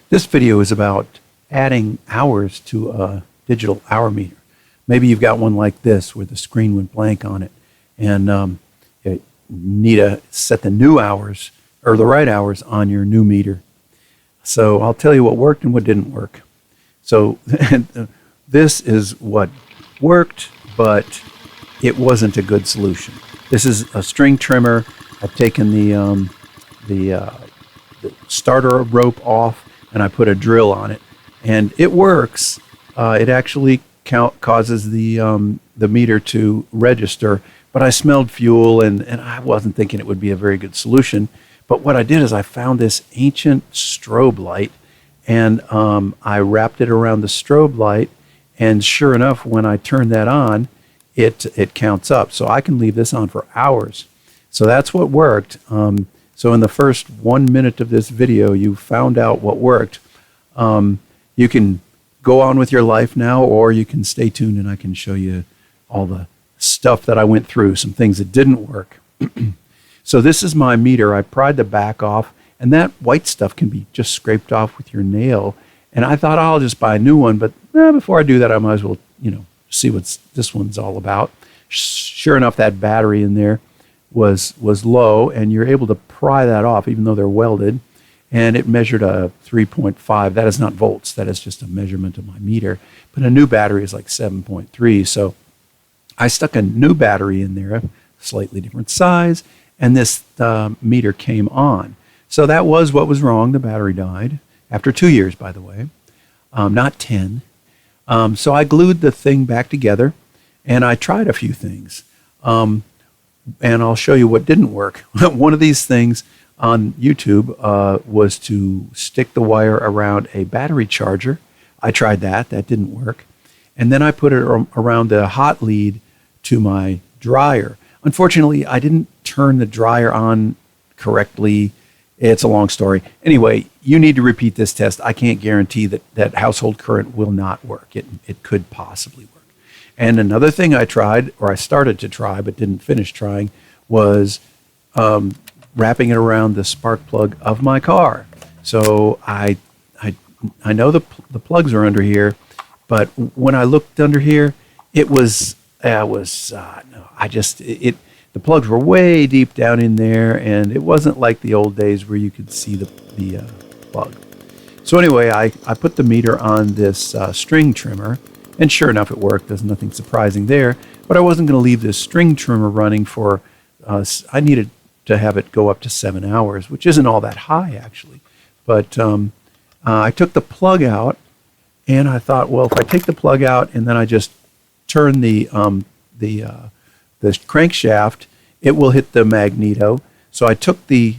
This video is about adding hours to a digital hour meter. Maybe you've got one like this where the screen went blank on it, and you need to set the new hours or the right hours on your new meter. So I'll tell you what worked and what didn't work. So this is what worked, but it wasn't a good solution. This is a string trimmer. I've taken the starter rope off and I put a drill on it, and it works. It actually causes the meter to register, but I smelled fuel and I wasn't thinking it would be a very good solution. But what I did is I found this ancient strobe light, and I wrapped it around the strobe light, and sure enough, when I turn that on, it counts up. So I can leave this on for hours. So that's what worked. So in the first 1 minute of this video, you found out what worked. You can go on with your life now, or you can stay tuned and I can show you all the stuff that I went through, some things that didn't work. So this is my meter. I pried the back off, and that white stuff can be just scraped off with your nail. And I thought, I'll just buy a new one, but before I do that, I might as well, see what this one's all about. Sure enough, that battery in there was low, and you're able to pry that off, even though they're welded. And it measured a 3.5. That is not volts. That is just a measurement of my meter. But a new battery is like 7.3. So I stuck a new battery in there, a slightly different size, and this meter came on. So that was what was wrong. The battery died after 2 years, by the way, not 10. So I glued the thing back together, and I tried a few things. And I'll show you what didn't work. One of these things on YouTube was to stick the wire around a battery charger. I tried that. That didn't work. And then I put it around the hot lead to my dryer. Unfortunately, I didn't turn the dryer on correctly. It's a long story. Anyway, you need to repeat this test. I can't guarantee that household current will not work. It could possibly work. And another thing I tried, or I started to try but didn't finish trying, was wrapping it around the spark plug of my car. So I know the plugs are under here, but when I looked under here, the plugs were way deep down in there, and it wasn't like the old days where you could see the plug. So anyway, I put the meter on this string trimmer, and sure enough, it worked. There's nothing surprising there, but I wasn't going to leave this string trimmer running for, I needed to have it go up to 7 hours, which isn't all that high, actually. But I took the plug out, and I thought, well, if I take the plug out and then I just turn the crankshaft, it will hit the magneto. So I took the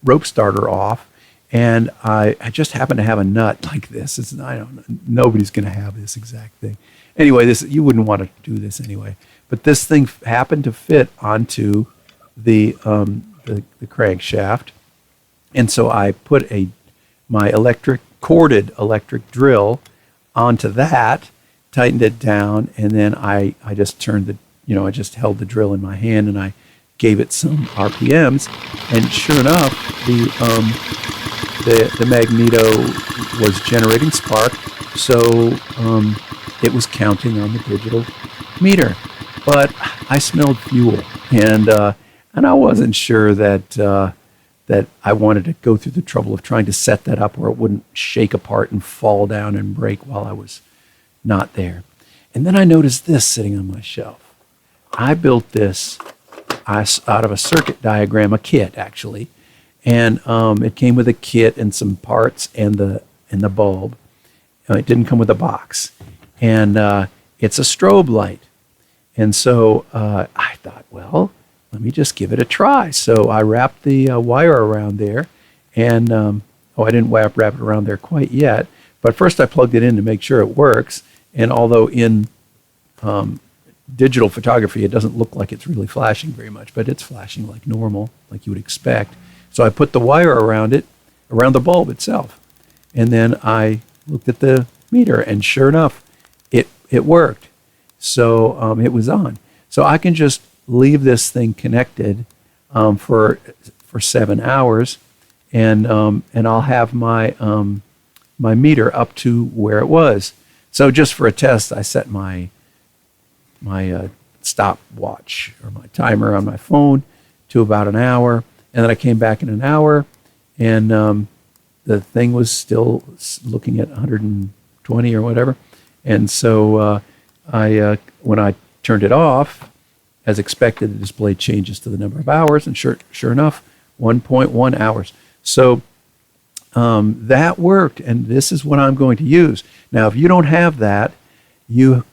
rope starter off, and I just happened to have a nut like this. I don't know, nobody's going to have this exact thing. Anyway, you wouldn't want to do this anyway. But this thing happened to fit onto the crankshaft, and so I put my corded electric drill onto that, tightened it down, and then I just turned I just held the drill in my hand and I gave it some RPMs, and sure enough, the magneto was generating spark, so it was counting on the digital meter. But I smelled fuel, and I wasn't sure that I wanted to go through the trouble of trying to set that up where it wouldn't shake apart and fall down and break while I was not there. And then I noticed this sitting on my shelf. I built this out of a circuit diagram, a kit actually, and it came with a kit and some parts and the bulb. It didn't come with a box, and it's a strobe light. And so I thought, well, let me just give it a try. So I wrapped the wire around there, and I didn't wrap it around there quite yet. But first I plugged it in to make sure it works. And although in digital photography, it doesn't look like it's really flashing very much, but it's flashing like normal, like you would expect. So I put the wire around it, around the bulb itself. And then I looked at the meter, and sure enough, it worked. So it was on. So I can just leave this thing connected for 7 hours, and I'll have my meter up to where it was. So just for a test, I set my stopwatch or my timer on my phone to about an hour, and then I came back in an hour, and the thing was still looking at 120 or whatever. And so when I turned it off, as expected, the display changes to the number of hours, and sure enough, 1.1 hours. So that worked, and this is what I'm going to use. Now, if you don't have that, you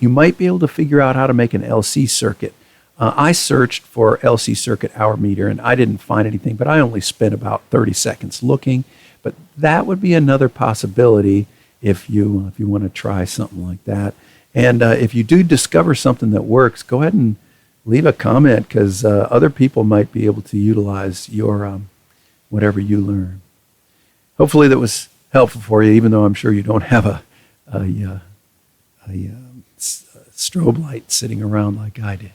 might be able to figure out how to make an LC circuit. I searched for LC circuit hour meter, and I didn't find anything, but I only spent about 30 seconds looking. But that would be another possibility if you want to try something like that. And if you do discover something that works, go ahead and leave a comment, because other people might be able to utilize your whatever you learn. Hopefully that was helpful for you, even though I'm sure you don't have a strobe light sitting around like I did.